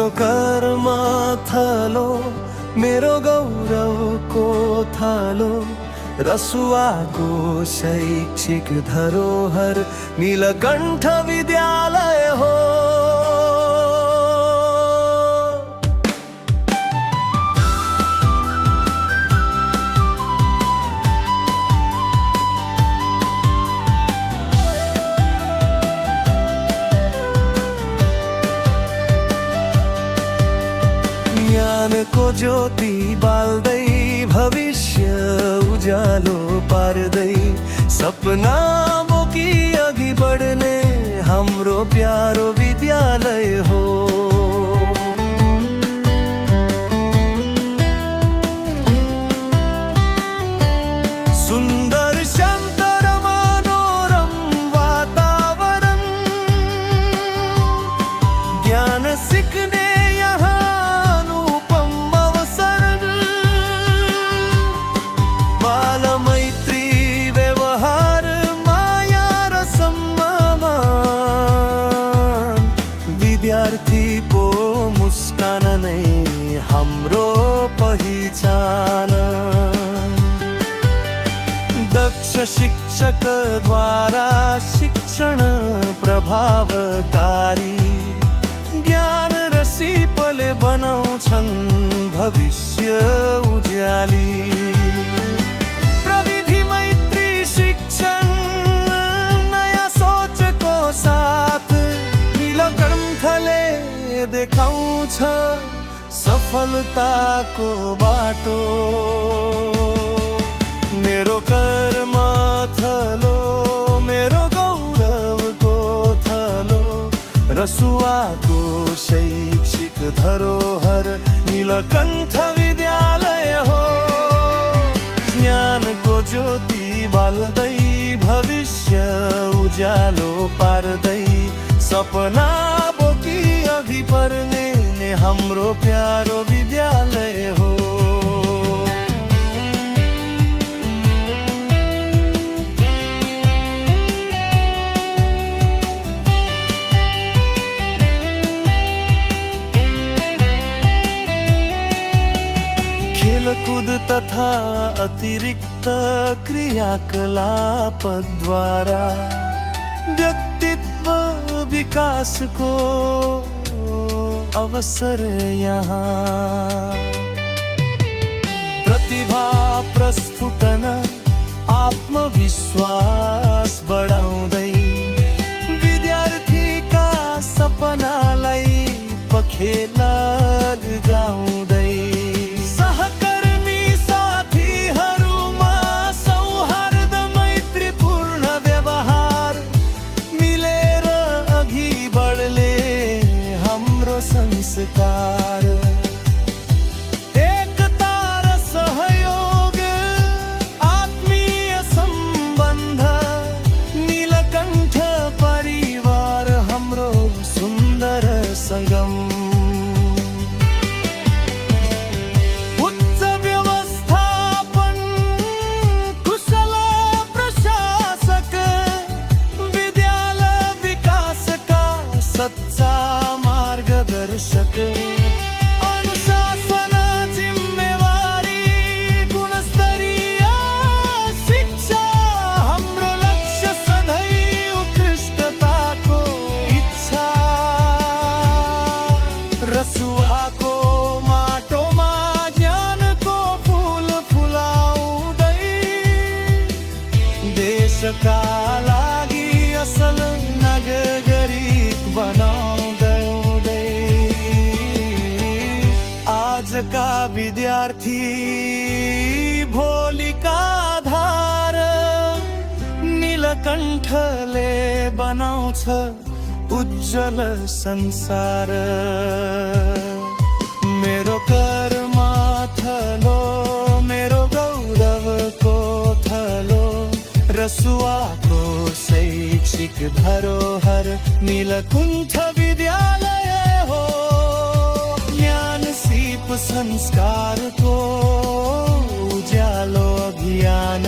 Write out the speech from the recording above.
मेरो कर्म थलो मेरो गौरवको थालो रसुवाको शैक्षिक धरोहर नीलकण्ठ विद्यालय हो। ज्ञानको ज्योति बाल्दै भविष्य उज्यालो पार्दै सपना बोकी अघि बढ्ने हाम्रो प्यारो विद्यालय हो। सुन्दर शान्त र मनोरम वातावरण ज्ञान सिक्ने विद्यार्थीको मुस्कान नै हाम्रो पहिचान। दक्ष शिक्षकद्वारा शिक्षण प्रभावकारी ज्ञान र सिपले बनाउँछन् भविष्य उज्याली। प्रविधि मैत्री शिक्षण नयाँ सोचको साथ नीलकण्ठले देखाउँछ सफलताको बाटो। मेरो कर्म थलो मेरो गौरवको थलो रसुवाको शैक्षिक धरोहर नीलकण्ठ विद्यालय हो। ज्ञानको ज्योति बाल्दै भविष्य उज्यालो पार्दै सपना बोकी अघि बढ्ने हाम्रो प्यारो विद्यालय हो। खेलकुद तथा अतिरिक्त क्रियाकलापद्वारा व्यक्तित्व विकासको अवसर यहाँ। प्रतिभा प्रस्फुटन आत्मविश्वास बढाउँदै विद्यार्थीका सपनालाई पखेला गाउँदै सहकर्मी साथीहरूमा सौहार्द मैत्रीपूर्ण व्यवहार मिलेर अघि बढ्ने हाम्रो संस्कार। एकता र सहयोग आत्मीय सम्बन्ध नीलकण्ठ परिवार हाम्रो सुन्दर सङ्गम। उच्च व्यवस्थापन कुशल प्रशासक विद्यालय विकासका सच्चा मार्गदर्शक। अनुशासन जिम्मेवारी गुणस्तरीय शिक्षा हाम्रो लक्ष्य सधैँ उत्कृष्टताको इच्छा। रसुवाको माटोमा ज्ञानको फुल फुलाउँदै देशका लागि असल नागरिक बनाउँदै आजका विद्यार्थी भोलिका आधार नीलकण्ठले बनाउँछ उज्जवल संसार। मेरो कर्म थलो मेरो गौरवको थलो रसुवाको शैक्षिक धरोहर नीलकण्ठ विद्यालय हो। ज्ञान सिप संस्कारको उज्यालो अभियान।